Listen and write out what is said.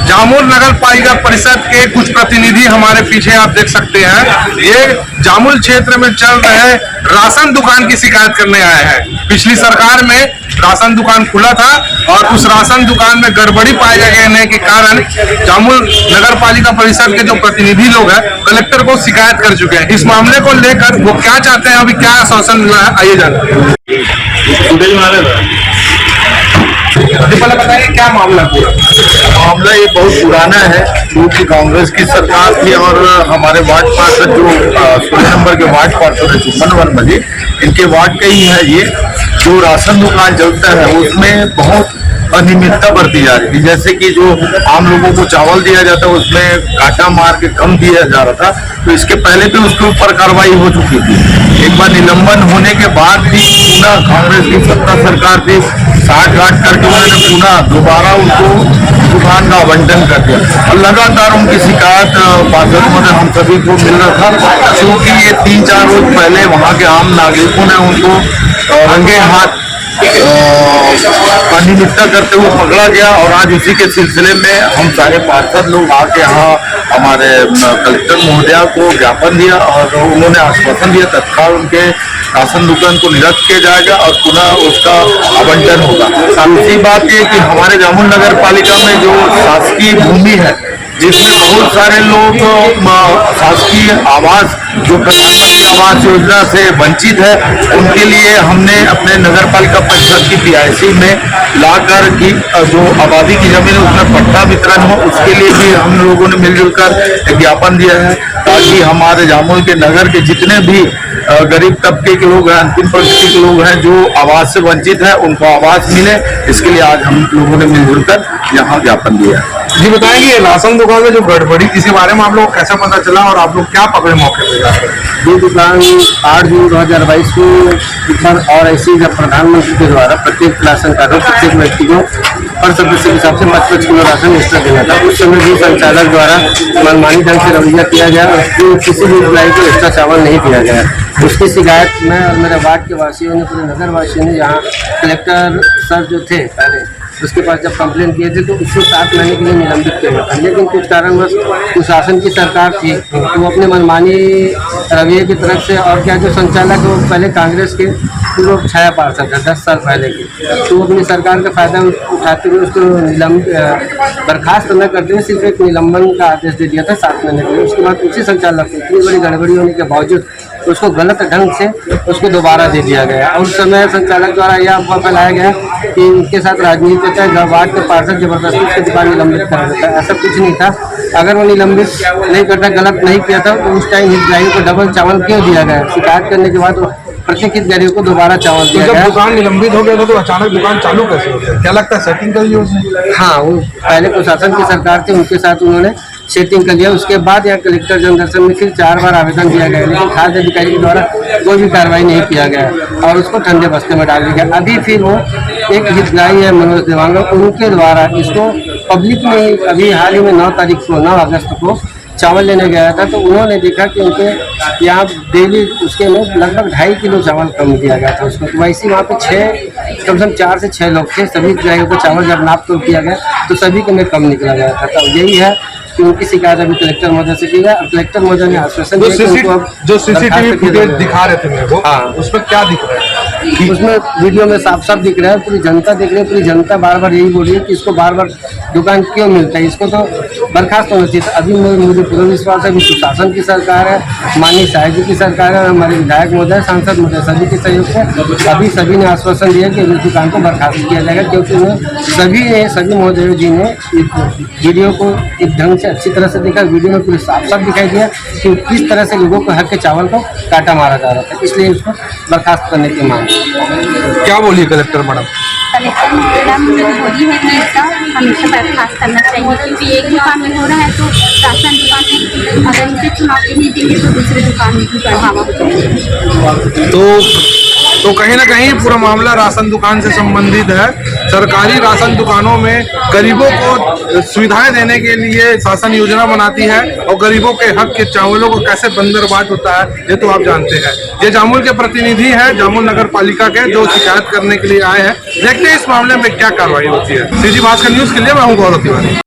जामुल नगर पालिका परिषद के कुछ प्रतिनिधि हमारे पीछे आप देख सकते हैं। ये जामुल क्षेत्र में चल रहे राशन दुकान की शिकायत करने आए हैं। पिछली सरकार में राशन दुकान खुला था और उस राशन दुकान में गड़बड़ी पाए जाने के कारण जामुल नगर पालिका परिषद के जो प्रतिनिधि लोग हैं कलेक्टर को शिकायत कर चुके हैं। इस मामले को लेकर वो क्या चाहते हैं, अभी क्या आश्वासन मिला है, आइए जानते हैं। पहले बताइए क्या मामला पूरा। मामला ये बहुत पुराना है क्योंकि कांग्रेस की सरकार थी और हमारे वार्ड पार्षद जो 16 नंबर के वार्ड पार्षद है चुम्बन वनमली, इनके वार्ड का ही है ये। जो राशन दुकान चलता है उसमें बहुत अनियमितता बरती जा रही थी। जैसे कि जो आम लोगों को चावल दिया जाता है उसमें काटा मार के कम दिया जा रहा था, तो इसके पहले भी उसके ऊपर कार्रवाई हो चुकी थी। एक बार निलंबन होने के बाद भी पुनः कांग्रेस की सत्ता सरकार थी, साठ गांठ करके उन्होंने पुनः दोबारा उनको दुकान का आवंटन कर दिया और लगातार उनकी शिकायत पार्षद में हम सभी को मिल रहा था। क्योंकि ये 3-4 रोज पहले वहाँ के आम नागरिकों ने उनको रंगे हाथ अनियमितता करते हुए पकड़ा गया और आज उसी के सिलसिले में हम सारे पार्षद लोग आके यहाँ हमारे कलेक्टर महोदया को ज्ञापन दिया और उन्होंने आश्वासन दिया तत्काल उनके राशन दुकान को निरस्त किया जाएगा और पुनः उसका आवंटन होगा। दूसरी बात ये कि हमारे जामुल नगर पालिका में जो शासकीय भूमि है जिसमें बहुत सारे लोग शासकीय आवास जो प्रधानमंत्री आवास योजना से वंचित है, उनके लिए हमने अपने नगर पालिका परिषद की PIC में लाकर की जो आबादी की जमीन है उसमें पट्टा वितरण हो, उसके लिए भी हम लोगों ने मिलजुल कर ज्ञापन दिया है ताकि हमारे जामुल के नगर के जितने भी गरीब तबके के लोग हैं, अंतिम पंक्ति के लोग हैं जो आवास से वंचित है, उनको आवास मिले। इसके लिए आज हम लोगों ने मिलजुल कर यहाँ ज्ञापन दिया है। जी बताएंगे राशन दुकान में जो गड़बड़ी, इसी बारे में आप लोग कैसा पता चला और आप लोग क्या पकड़े मौके पे? ये दुकान 8 जून 2022 को ऊपर और ऐसे जब प्रधानमंत्री के द्वारा प्रत्येक राशन कार्ड प्रत्येक व्यक्ति को हर सदस्य के हिसाब से 5-5 किलो राशन एक्स्ट्रा देना था। उस समय भी संचालक द्वारा मनमानी ढंग से रवैया किया गया और किसी भी एम्प्लॉई को एक्स्ट्रा चावल नहीं दिया गया। उसकी शिकायत मैं और मेरे वार्ड के वासियों ने, पूरे नगर वासियों ने यहाँ कलेक्टर सर जो थे पहले उसके पास जब कंप्लेंट किए थे तो उसको 7 महीने के लिए निलंबित किया गया था। लेकिन कुछ कारणवश कुशासन की सरकार थी तो वो अपने मनमानी रवैये की तरफ से, और क्या जो संचालक वो पहले कांग्रेस के पूर्व छाया पार्षद है 10 साल पहले की, तो वो अपनी सरकार का फायदा उठाते हुए उसको बर्खास्त न करते हुए सिर्फ एक निलंबन का आदेश दे दिया था 7 महीने के लिए। उसके बाद उसी संचालक को इतनी बड़ी गड़बड़ी होने के बावजूद उसको गलत ढंग से उसको दोबारा दे दिया गया और उस समय संचालक द्वारा यह अफवाह फैलाया गया कि उनके साथ राजनीति होता है, वार्ड के पार्षद जबरदस्ती उसकी दुकान निलंबित करा देता है। ऐसा कुछ नहीं था। अगर वो निलंबित नहीं करता, गलत नहीं किया था तो उस टाइम हितग्राहियों को डबल चावल क्यों दिया गया? शिकायत करने के बाद प्रत्येक हितग्राहियों को दोबारा चावल दिया गया। दुकान निलंबित हो गया था तो अचानक दुकान चालू कैसे हो गया? क्या लगता है सेटिंग कर ली उसने? हाँ, वो पहले प्रशासन की सरकार थी, उनके साथ उन्होंने सेटिंग कर लिया। उसके बाद यहाँ कलेक्टर जनदर्शन में फिर 4 बार आवेदन दिया गया, लेकिन खाद्य अधिकारी के द्वारा कोई भी कार्रवाई नहीं किया गया और उसको ठंडे बस्ते में डाल दिया गया। अभी फिर वो एक हितग्राही है मनोज देवांगा, उनके द्वारा इसको पब्लिक में अभी हाल ही में 9 अगस्त को चावल लेने गया था तो उन्होंने देखा कि उनके यहाँ डेली उसके में लगभग 2.5 किलो चावल कम दिया गया था उसको। तो वैसे वहाँ पे 6 कम से कम 4 से 6 लोग थे। सभी हितग्राहियों को चावल जब नाप तोल किया गया तो सभी के में कम निकला गया था। तो यही है कि उनकी शिकायत अभी कलेक्टर महोदय से की गई और कलेक्टर महोदय ने आश्वासन दिया कि उनको जो CCTV फुटेज दिखा रहे थे मेरे को, हाँ, उसमें क्या दिख रहा है? उसमें वीडियो में साफ साफ दिख रहा है, पूरी जनता देख रही है। पूरी जनता बार बार यही बोल रही है कि इसको बार बार दुकान क्यों मिलता है, इसको तो बर्खास्त होना चाहिए। अभी मुझे पूरा विश्वास है कि सुशासन की सरकार है, माननीय शाह जी की सरकार है, हमारे विधायक महोदय, सांसद महोदय सभी के सहयोग से अभी सभी ने आश्वासन दिया कि इस दुकान को बर्खास्त किया जाएगा, क्योंकि सभी महोदय जी ने वीडियो को एक ढंग से अच्छी तरह से देखा। वीडियो में पूरे साफ साफ दिखाई दिया कि किस तरह से लोगों को हक के चावल को काटा मारा जा रहा था, इसलिए उसको बर्खास्त करने की मांग। क्या बोलिए कलेक्टर मैडम? कलेक्टर मैडम जो बोली है कि इसका हमेशा बर्खास्त करना चाहिए, क्योंकि एक दुकान में हो रहा है तो राशन दुकान में अगर इसे चुनौती नहीं देंगे तो दूसरे दुकान में भी बढ़ावा हो जाएगा। तो कहीं ना कहीं पूरा मामला राशन दुकान से संबंधित है। सरकारी राशन दुकानों में गरीबों को सुविधाएं देने के लिए शासन योजना बनाती है और गरीबों के हक के चावलों को कैसे बंदरबाज होता है ये तो आप जानते हैं। ये जामुल के प्रतिनिधि हैं, जामुल नगर पालिका के, जो शिकायत करने के लिए आए हैं। देखते हैं इस मामले में क्या कार्रवाई होती है। CG भास्कर न्यूज के लिए मैं हूँ गौरव तिवारी।